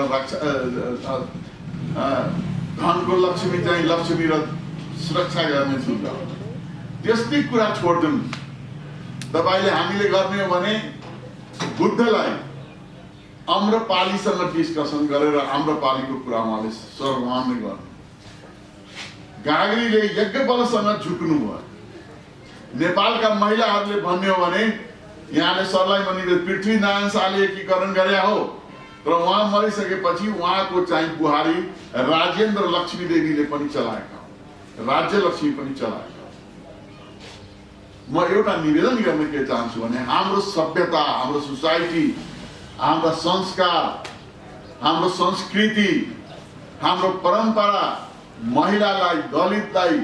धनको लक्ष्मी चाहिँ लक्ष्मी र सुरक्षा गर्ने दुर्गा। त्यस्तै कुरा छोड्दिउँ। तपाईले हामीले गर्ने हो भने बुद्धलाई आम्रपालीसँग डिस्कसन गरेर आम्रपालीको कुरा उहाँले सर्वमान्य गर्नु। गाग्रीले यज्ञबलसँग झुक्नु भयो। नेपालका महिलाहरूले भन्ने हो भने यहाँले सरलाई भने पृथ्वीनारायण शाहले एकीकरण गरे हो, तर उहाँ मरिसकेपछि उहाँको चाहिँ बुहारी राजेन्द्र लक्ष्मी देवीले पनि चलाएका हो, राज्य लक्ष्मी पनि चलाएका। म एउटा निवेदन गर्न के चाहन्छु भने हाम्रो सभ्यता, हाम्रो सोसाइटी, हाम्रा संस्कार, हाम्रो संस्कृति, हाम्रो परम्परा महिलालाई, दलितलाई,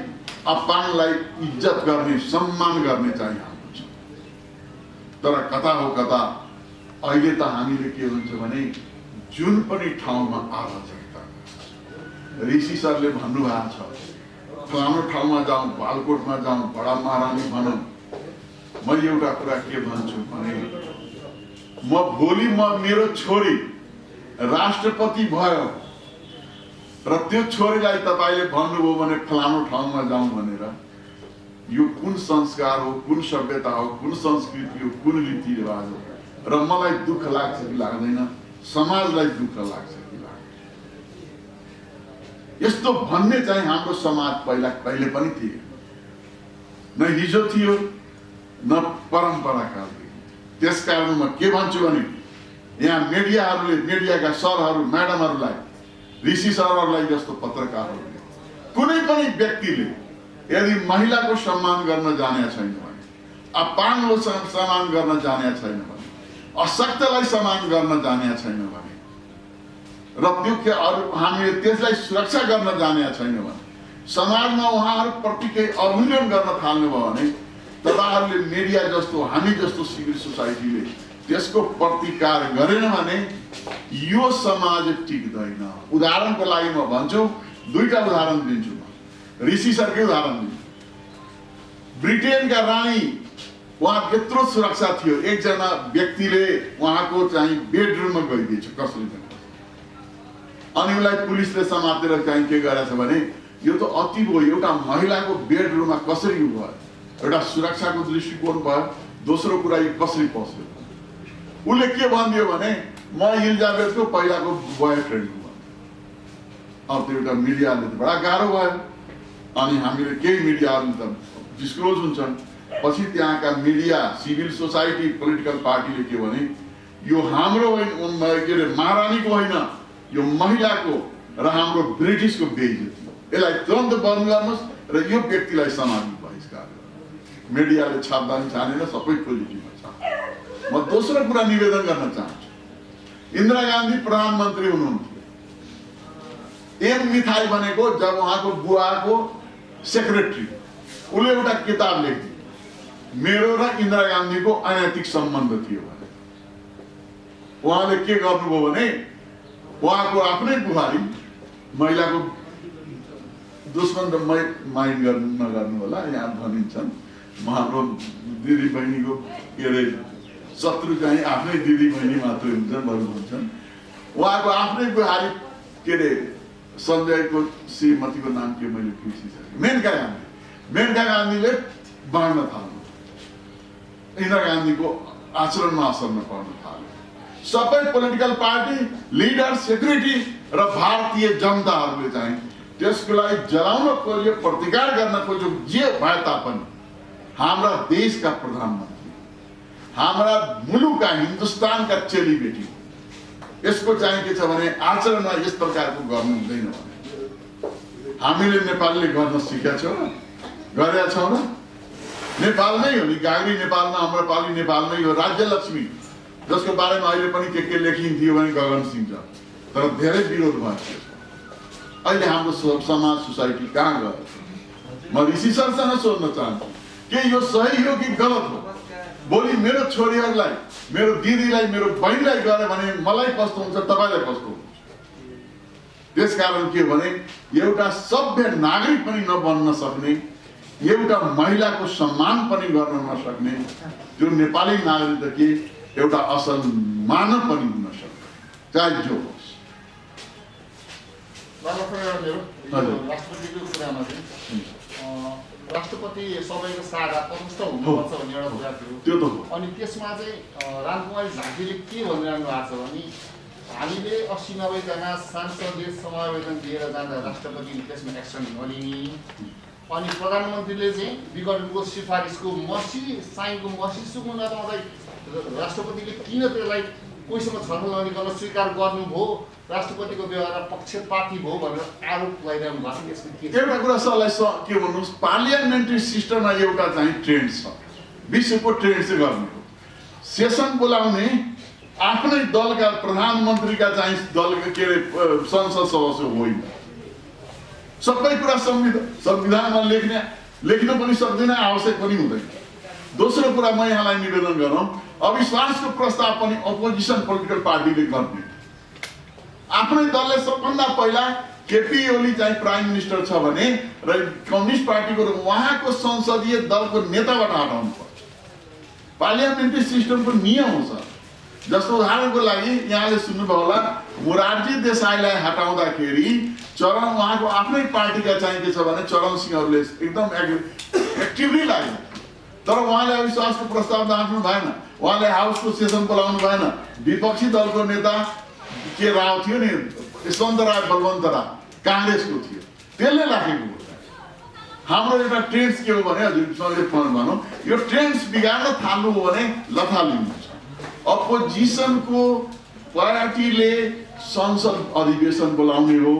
अपाङ्गलाई इज्जत गर्ने, सम्मान गर्ने चाहिँ हाम्रो छ। तर कता हो कता अहिले त हामीले के भन्छ भने जुन पनि ठाउँमा अराजकता, ऋषि सरले भन्नुभएको छ फलानु ठाउँमा जाउँ, बालकोटमा जाउँ, बडा महारानी भनौँ। म एउटा कुरा के भन्छु भने भोलि मेरो छोरी राष्ट्रपति भयो र त्यो छोरीलाई तपाईले भन्नुभयो भने फलानु ठाउँमा जाउँ भनेर, यो कुन संस्कार हो, कुन सभ्यता हो, कुन संस्कृति हो, कुन रीतिरिवाज हो? र मलाई दुःख लाग्छ कि लाग्दैन, समाजलाई दुःख लाग्छ कि लाग्दैन? यस्तो भन्ने चाहिँ हाम्रो समाज पहिले पनि थियो, न हिजो थियो न परम्पराकाल थियो। त्यसकारण म के भन्छु भने यहाँ मिडियाहरूले, मिडियाका सरहरू, म्याडमहरूलाई, ऋषि सरहरूलाई जस्तो पत्रकारहरूले, कुनै पनि व्यक्तिले यदि महिलाको सम्मान गर्न जानेको छैन भने, अपाङ्गको सम्मान गर्न जानेको छैन भने, अशक्तलाई सम्मान गर्न जानेको छैन भने र त्यो हामीले त्यसलाई सुरक्षा गर्न जानेको छैन भने, समाजमा उहाँहरूप्रति केही अवमूल्यन गर्न थाल्नुभयो भने तपाईँहरूले मिडिया जस्तो हामी जस्तो सिभिल सोसाइटीले त्यसको प्रतिकार गरेन भने यो समाज टिक्दैन। उदाहरणको लागि म भन्छु, दुईटा उदाहरण दिन्छु म। ऋषि सरकै उदाहरण दिन्छु। ब्रिटेनका रानी, उहाँ यत्रो सुरक्षा थियो, एकजना व्यक्तिले उहाँको चाहिँ बेडरुममा गइदिएछ कसले पनि, अनि उसलाई पुलिसले समातेर चाहिँ के गरेछ भने यो त अति भयो। एउटा महिलाको बेडरुममा कसरी भयो? एउटा सुरक्षाको दृष्टिकोण भयो। दोस्रो कुरा यो कसरी पस्यो? उसले के भनिदियो भने म इलिजाबेथको पहिलाको बोयफ्रेन्ड हो। अब त्यो एउटा मिडियाले त बडा गाह्रो भयो, अनि हामीले केही मिडियाहरू त डिस्क्लोज हुन्छन्। पछि त्यहाँका मिडिया, सिभिल सोसाइटी, पोलिटिकल पार्टीले के भने यो हाम्रो होइन, के अरे महारानीको होइन, यो महिलाको र हाम्रो ब्रिटिसको बेइज्जती हो, यसलाई तुरन्त बन्द गर्नुहोस् र यो व्यक्तिलाई सामाजिक बहिष्कार गर्नुहोस्। मिडियाले छाप्दा पनि छानेन, सबै पोलिटिकमा छ। म दोस्रो कुरा निवेदन गर्न चाहन्छु। इन्दिरा गान्धी प्रधानमन्त्री हुनुहुन्थ्यो। एम मिथाई भनेको जब उहाँको बुवाको सेक्रेटरी, उसले एउटा किताब लेख्थ्यो, मेरो र इन्दिरा गान्धीको अनैतिक सम्बन्ध थियो भने। उहाँले के गर्नुभयो भने उहाँको आफ्नै बुहारी, महिलाको दुश्मन त माइन्ड नगर्नु होला, यहाँ भनिन्छन् हाम्रो दिदी बहिनीको के अरे शत्रु चाहिँ आफ्नै दिदी बहिनी मात्रै हुन्छन् भन्छन्। उहाँको आफ्नै बुहारी के अरे सञ्जयको श्रीमतीको नाम के मैले बिर्सिसकेँ, मेनका गान्धी। मेनका गान्धीले बाँड्न थाल्नु, इन्दिरा गान्धीको आचरणमा असर नपर्न थाल्यो। सबै पोलिटिकल पार्टी, लिडर, सेक्युरिटी र भारतीय जनताहरूले चाहिँ त्यसको लागि जलाउन खोज्यो, प्रतिकार गर्न खोज्यो। जे भए तापनि हाम्रा देशका प्रधानमन्त्री, हाम्रा मुलुकका हिन्दुस्तानका चेलीबेटी, यसको चाहिँ के छ भने आचरणमा यस प्रकारको गर्नु हुँदैन भने हामीले नेपालले गर्न सिकेका छौँ र गरेका छौँ र? नेपालमै हो नि, गाग्री नेपालमा, आम्रपाली नेपालमै हो। राज्यलक्ष्मी जसको बारेमा अहिले पनि के लेखिन्थ्यो भने गगन सिंह छ, तर धेरै विरोध भयो। अहिले हाम्रो समाज सोसाइटी कहाँ गयो? म ऋषि सरसँग सोध्न चाहन्छु के यो सही हो कि गलत हो? भोलि मेरो छोरीहरूलाई, मेरो दिदीलाई, मेरो बहिनीलाई गरे भने मलाई कस्तो हुन्छ, तपाईँलाई कस्तो हुन्छ? त्यसकारण के भने एउटा सभ्य नागरिक पनि नबन्न सक्ने, एउटा महिलाको सम्मान पनि गर्न नसक्ने त्यो नेपाली नागरिक त के एउटा असल मानव पनि हुन सक्छ, चाहे जो होस्। राष्ट्रपतिको कुरामा चाहिँ राष्ट्रपति सबैको साझा तटस्थ हुनुपर्छ भन्ने एउटा कुरा थियो। त्यो त हो। अनि त्यसमा चाहिँ रामकुमारी झाँक्रीले के भनिरहनु भएको छ भने हामीले 80-90 जना सांसदले समावेदन दिएर जाँदा राष्ट्रपतिले त्यसमा एक्सन नलिने, अनि प्रधानमन्त्रीले चाहिँ विगतको सिफारिसको साइनको मसी सुक्नु नपाउँदै राष्ट्रपतिले किन त्यसलाई कोहीसँग छलफल नगरिकन स्वीकार गर्नुभयो, राष्ट्रपतिको व्यवहार पक्षपाती भयो भनेर आरोप लगाइरहनु भएको छ। यसमा के एउटा कुरा सरलाई के भन्नुहोस्, पार्लियामेन्ट्री सिस्टममा एउटा चाहिँ ट्रेन्ड छ, विश्वको ट्रेन्ड चाहिँ गर्ने हो। सेसन बोलाउने आफ्नै दलका प्रधानमन्त्रीका चाहिँ दलका के अरे संसद सदस्य होइन। सबै कुरा संविधानमा लेख्न पनि सक्दैन, आवश्यक पनि हुँदैन। दोस्रो कुरा म यहाँलाई निवेदन गरौँ, अविश्वासको प्रस्ताव पनि अपोजिसन पोलिटिकल पार्टीले गर्ने। आफ्नै दलले सबभन्दा पहिला केपी ओली चाहिँ प्राइम मिनिस्टर छ भने र कम्युनिस्ट पार्टीको उहाँको संसदीय दलको नेताबाट हटाउनु पर्छ। पार्लियामेन्ट्री सिस्टमको नियम हो सर। जस्तो उदाहरणको लागि यहाँले सुन्नुभयो होला, मोरारजी देसाईलाई हटाउँदाखेरि चरण उहाँको आफ्नै पार्टीका चाहिँ के छ भने चरण सिंहहरूले एकदम एक्टिभली लाग्यो, तर उहाँले अविश्वासको प्रस्ताव राख्नु भएन, उहाँले हाउसको सेसन बोलाउनु भएन। विपक्षी दलको नेता के राव थियो नि, यशवन्तराय बलवन्तराय, काङ्ग्रेसको थियो, त्यसले राखेको हो। हाम्रो एउटा ट्रेन्ड्स के हो भने हजुरले भनौँ, यो ट्रेन्ड्स बिगार्न थाल्नु हो भने लथालिन्छ। अपोजिसनको पार्टीले संसद अधिवेशन बोलाउने हो,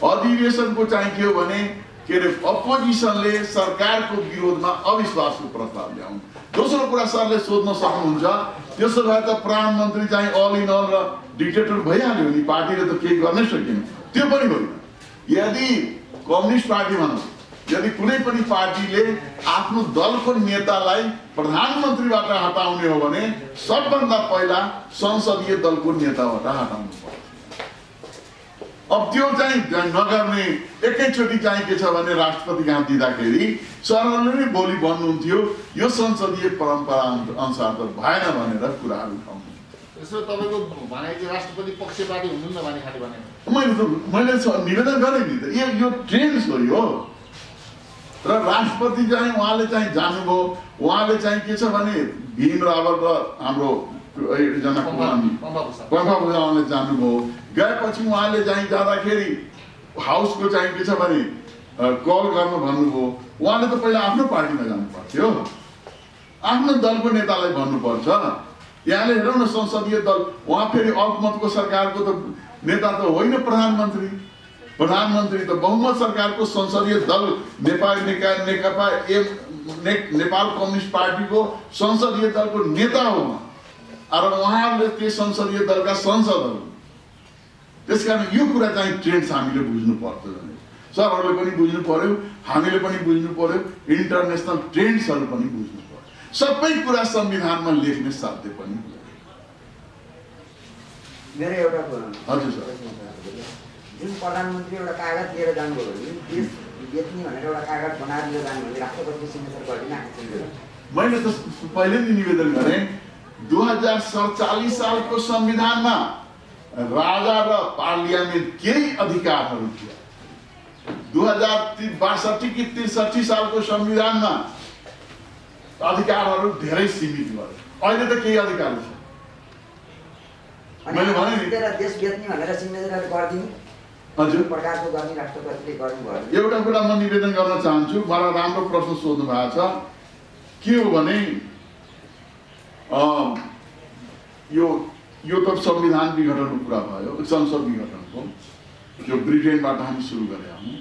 अधिवेशनको चाहिँ के हो भने के अरे अपोजिसनले सरकारको विरोधमा अविश्वासको प्रस्ताव ल्याउनु। दोस्रो कुरा सरले सोध्न सक्नुहुन्छ, त्यसो भए त प्रधानमन्त्री चाहिँ अल इन अल र डिक्टेटर भइहाल्यो नि, पार्टीले त केही गर्नै सकेन। त्यो पनि होइन। यदि कम्युनिस्ट पार्टी भनौँ, यदि कुनै पनि पार्टीले आफ्नो दलको नेतालाई प्रधानमन्त्रीबाट हटाउने हो भने सबभन्दा पहिला संसदीय दलको नेताबाट हटाउनु पर्छ। अब त्यो चाहिँ नगर्ने एकैचोटि चाहिँ के छ भने राष्ट्रपति कहाँ दिँदाखेरि सरहरूले नै भोलि भन्नुहुन्थ्यो यो संसदीय परम्परा अनुसार त भएन भनेर कुराहरू उठाउनु। यसो तपाईँको भनाइ चाहिँ राष्ट्रपति पक्षपाती हुनुहुन्न भने खालि भने मैले निवेदन गरेँ नि त, यो ट्रेन्ड हो यो। र राष्ट्रपति चाहिँ उहाँले चाहिँ जानुभयो, उहाँले चाहिँ के छ भने भीम रावल र हाम्रो एकजना पम्फा भुजाले जानुभयो। गएपछि उहाँले चाहिँ जाँदाखेरि हाउसको चाहिँ के छ भने कल गर्नु भन्नुभयो। उहाँले त पहिला आफ्नो पार्टीमा जानु पर्थ्यो, आफ्नो दलको नेतालाई भन्नुपर्छ। यहाँले हेरौँ न संसदीय दल, उहाँ फेरि अल्पमतको सरकारको त नेता त होइन प्रधानमन्त्री। प्रधानमन्त्री त बहुमत सरकारको संसदीय दल नेकपा नेपाल कम्युनिस्ट पार्टीको संसदीय दलको नेता हो र उहाँले त्यो संसदीय दलका संसदहरू। त्यसकारण यो कुरा चाहिँ ट्रेन्ड्स हामीले बुझ्नु पर्छ। सरहरूले पनि बुझ्नु पर्यो, हामीले पनि बुझ्नु पर्यो, इन्टरनेसनल ट्रेन्ड्सहरू पनि बुझ्नु पर्यो। सबै कुरा संविधानमा लेख्ने साध्य पनि। मेरो एउटा हजुर सर, जुन प्रधानमन्त्री एउटा कागज लिएर जानुभयो भने देश बेच्ने भनेर एउटा कागज बनाएर लिएर जानु भने राष्ट्रपतिले सिग्नेचर गरिदिन। मैले त पहिले नै निवेदन गरेँ 2047 सालको संविधानमा राजा र पार्लियामेन्ट केही अधिकारहरू थिए। 2062 कि 63 सालको संविधानमा अधिकारहरू धेरै सीमित गरे। अहिले त केही अधिकार छ। मैले भने नि देश बेच्ने भनेर सिग्नेचर गरिदिनु हजुर प्रकारको गर्ने राष्ट्रपतिले गर्नुभयो। एउटा कुरा म निवेदन गर्न चाहन्छु, मलाई राम्रो प्रश्न सोध्नु भएको छ। के हो भने यो त संविधान विघटनको कुरा भयो, संसद विघटनको। यो ब्रिटेनबाट हामी सुरु गरेका हौँ।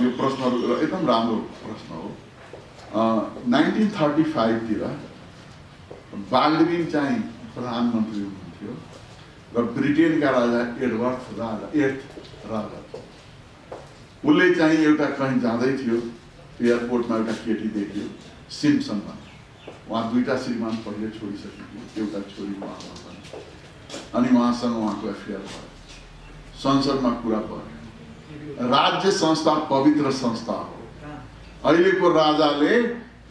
यो प्रश्नहरू एकदम राम्रो प्रश्न हो। 1935 तिर बाल्डविन चाहिँ प्रधानमन्त्री हुनुहुन्थ्यो र ब्रिटेनका राजा एट राजा उसले चाहिँ एउटा कहीँ जाँदै थियो, एयरपोर्टमा एउटा केटी देख्यो सिम्पसनमा। उहाँ दुईटा श्रीमान पहिले छोडिसकेको, एउटा छोरी उहाँमा पनि, अनि उहाँसँग उहाँको एफेयर भयो। संसदमा कुरा भयो। राज्य संस्था पवित्र संस्था हो। अहिलेको राजाले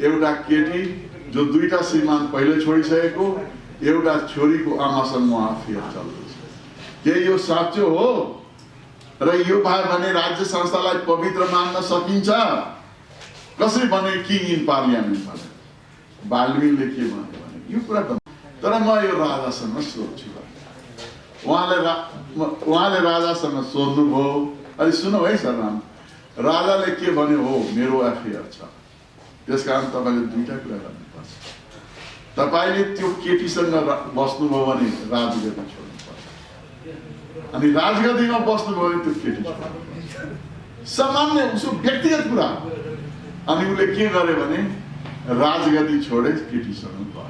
एउटा केटी जो दुईटा श्रीमान पहिले छोडिसकेको, एउटा छोरीको आमासँग उहाँ अफेयर चल्दैछ। के यो साँचो हो? र यो भयो भने राज्य संस्थालाई पवित्र मान्न सकिन्छ? कसरी भने किङ इन पार्लियामेन्ट भने बाल्डविनले के भन्यो भने यो कुरा त। तर म यो राजासँग सोध्छु, उहाँले राजासँग सोध्नुभयो। अहिले सुनौ है सर, राजाले के भन्यो? हो मेरो एफेयर छ, त्यसकारण तपाईँले दुईटा कुरा गर्नुपर्छ। तपाईँले त्यो केटीसँग बस्नुभयो भने राजगद्दी छोड्नु पर्छ, अनि राजगद्दीमा बस्नुभयो भने त्यो केटी सामान्य उसको व्यक्तिगत कुरा। अनि उसले के गरे भने राजगद्दी छोडे, केटीसँग गयो।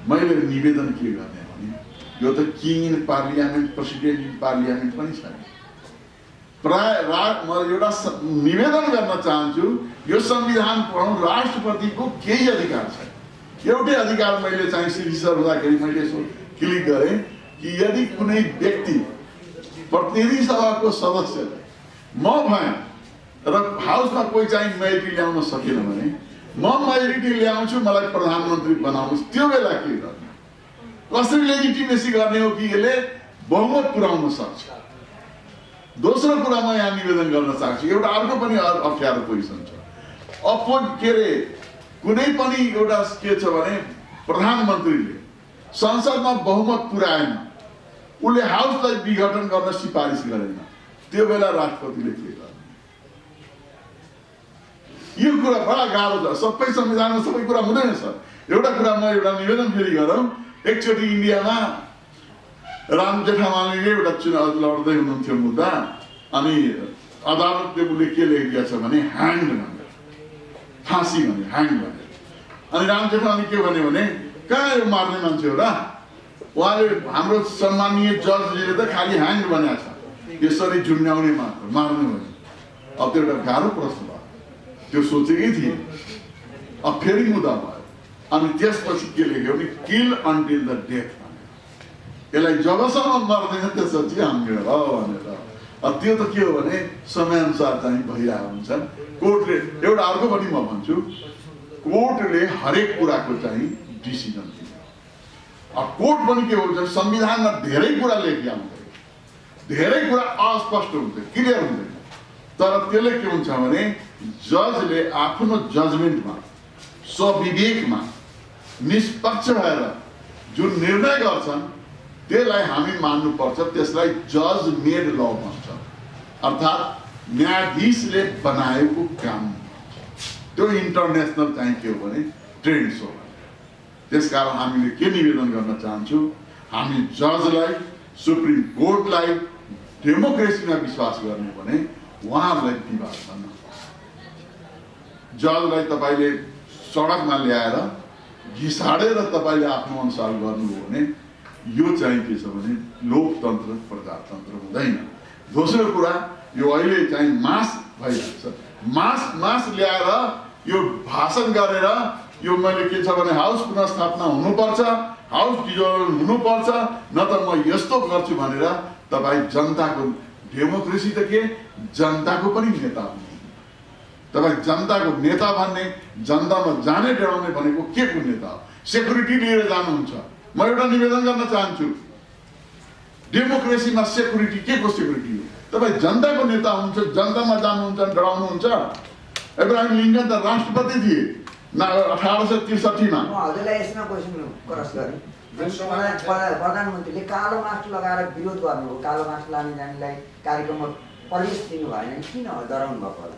मैले निवेदन के गर्ने भने यो त king in parliament, president in parliament पनि छैन। प्राय म एउटा निवेदन गर्न चाहन्छु, यो संविधान पढौँ। राष्ट्रपतिको केही अधिकार छैन। एउटै अधिकार मैले चाहिँ सिरिसर हुँदाखेरि मैले यसो क्लिक गरेँ कि यदि कुनै व्यक्ति प्रतिनिधि सभाको सदस्यले म भएँ र हाउसमा कोही चाहिँ मेजोरिटी ल्याउन सकेन भने म मेजोरिटी ल्याउँछु, मलाई प्रधानमन्त्री बनाउनुहोस्। त्यो बेला के गर्ने? कसरी लेजिटिमेसी गर्ने हो कि यसले बहुमत पुर्याउन सक्छ? दोस्रो कुरा म यहाँ निवेदन गर्न चाहन्छु, एउटा अर्को पनि अप्ठ्यारो पोजिसन छ। कुनै पनि एउटा के छ भने प्रधानमन्त्रीले संसदमा बहुमत पुर्याएन, उसले हाउसलाई विघटन गर्न सिफारिस गरेन, त्यो बेला राष्ट्रपतिले के गर्ने? यो कुरा बडा गाह्रो छ। सबै संविधानमा सबै कुरा हुँदैन सर। एउटा कुरा म एउटा निवेदन फेरि गरौँ। एकचोटि इन्डियामा राम जेठामलानीले एउटा चुनाव लड्दै हुनुहुन्थ्यो मुद्दा, अनि अदालतले उसले के लेखिदिएको छ भने ह्याङ्ड भनेर, फाँसी भने ह्याङ्ड भनेर। अनि राम जेठामलानी के भन्यो भने कहाँ यो मार्ने मान्छे हो र? उहाँले हाम्रो सम्मानीय जजले त खालि ह्याङ्ड भनेको छ, यसरी झुन्ड्याउने मार्ने भयो। अब त्यो एउटा गाह्रो प्रश्न भयो, त्यो सोचेकै थिए। अब फेरि मुद्दा भयो, अनि त्यसपछि के लेख्यो भने किल अन्टिल द डेथ भनेर। यसलाई जबसम्म मर्दैन त्यसपछि हान्यो भनेर। अब त्यो त के हो भने समयअनुसार चाहिँ भइरहेको हुन्छ। कोर्टले एउटा अर्को पनि म भन्छु, कोर्टले हरेक कुराको चाहिँ डिसिजन दिन्छ। अब कोर्ट पनि के हुन्छ, संविधानमा धेरै कुरा लेखिया हुँदैन, धेरै कुरा अस्पष्ट हुन्छ, क्लियर हुँदैन। तर त्यसले के हुन्छ भने जजले आफ्नो जजमेन्टमा, स्वविवेकमा निष्पक्ष भएर जुन निर्णय गर्छन् त्यसलाई हामी मान्नुपर्छ। त्यसलाई जज मेड ल भन्छ, अर्थात् न्यायाधीशले बनाएको काम। त्यो इन्टरनेसनल चाहिँ के हो भने ट्रेन्ड्स हो। त्यसकारण हामीले के निवेदन गर्न चाहन्छु, हामी जजलाई, सुप्रिम कोर्टलाई डेमोक्रेसीमा विश्वास गर्ने भने उहाँहरूलाई विवाद गर्न। जजलाई तपाईँले सडकमा ल्याएर घिसाडेर तपाईँले आफ्नो अनुसार गर्नु हो भने यो चाहिँ के छ भने लोकतन्त्र प्रजातन्त्र हुँदैन। दोस्रो कुरा, यो अहिले चाहिँ मास भइरहेको छ। मास ल्याएर यो भाषण गरेर यो मैले के छ भने हाउस पुनर्स्थापना हुनुपर्छ, हाउस डिजोल्भ हुनुपर्छ, न त म यस्तो गर्छु भनेर तपाईँ जनताको, डेमोक्रेसी त के जनताको पनि नेता हुनु। तपाईँ जनताको नेता भन्ने, जनतामा जाने डराउने भनेको के को नेता हो? सेक्युरिटी लिएर जानुहुन्छ। म एउटा निवेदन गर्न चाहन्छु, डेमोक्रेसीमा सेक्युरिटी के को सेक्युरिटी हो? तपाईँ जनताको नेता हुनुहुन्छ, जनतामा जानुहुन्छ, डराउनुहुन्छ। इब्राहिम लिङ्कन त राष्ट्रपति थिए 1863 मा। म हजुरलाई यसमा क्वेसन क्रस गरेँ। प्रधानमन्त्रीले कालो मास्क लगाएर विरोध गर्नुभयो, कालो मास्क लाने जानेलाई कार्यक्रममा प्रवेश दिनु भएन, किन डराउनु भएको होला?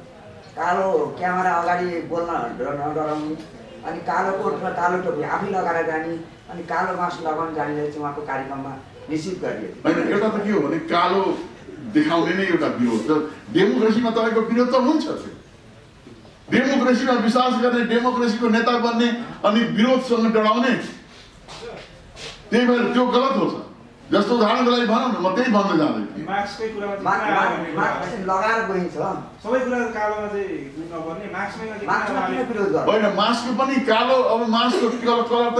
कालो क्यामेरा अगाडि बोल्न नडराउने, अनि कालो कोट र कालो टोपी आफै लगाएर जाने, अनि कालो मास्क लगाउन जानेलाई चाहिँ उहाँको कार्यक्रममा निश्चित गरियो। होइन, एउटा त के हो भने कालो देखाउने नै एउटा विरोध छ। डेमोक्रेसीमा तपाईँको विरोध त हुन्छ। डेमोक्रेसीमा विश्वास गर्ने, डेमोक्रेसीको नेता बन्ने अनि विरोधसँग डराउने, त्यही भएर त्यो गलत हो। जस्तो उदाहरणको लागि भनौँ न, म त्यही भन्न जाँदै मास्ककै कुरामा लगाएर गइन्छ सबै कुरा कालोमा चाहिँ नगर्ने, मास्कमै विरोध गर्छ। होइन, मास्क पनि कालो। अब मास्कको कलर त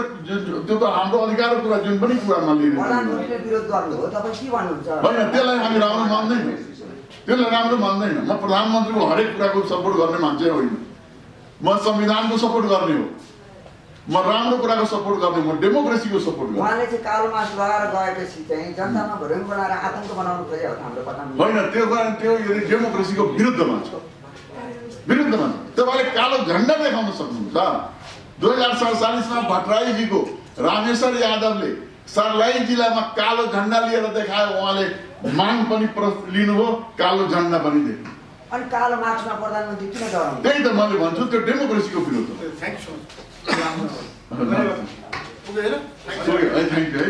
त्यो त हाम्रो अधिकारको कुरा, जुन पनि कुरामा लिने। प्रधानमन्त्रीले विरोध गर्नु हो, तपाईँ के भन्नुहुन्छ? होइन, त्यसलाई हामी राम्रो मान्दैन, त्यसलाई राम्रो मान्दैन। म प्रधानमन्त्रीको हरेक कुराको सपोर्ट गर्ने मान्छे होइन। म संविधानको सपोर्ट गर्ने हो, म राम्रो कुराको सपोर्ट गर्ने, म डेमोक्रेसीको सपोर्ट गर्ने। उहाँले चाहिँ कालो मास्क लगाएर गएपछि चाहिँ जनतामा भ्रम बनाएर आतंक बनाउनु खोज्यो हाम्रो प्रधानमन्त्री। होइन, त्यो यदि डेमोक्रेसीको विरुद्धमा छ, विरुद्धमा छ। तपाईँले कालो झन्डा देखाउन सक्नुहुन्छ। 2047 मा भट्टराईजीको रामेश्वर यादवले सर्लाही जिल्लामा कालो झन्डा लिएर देखायो। उहाँले माग पनि लिनुभयो, कालो झन्डा पनि देख्नु। अनि कालो मास्कमा प्रधानमन्त्री किन डराउनु? त्यही त मैले भन्छु, त्यो डेमोक्रेसीको विरुद्ध हो। Thank you. थ्याङ्क यू है।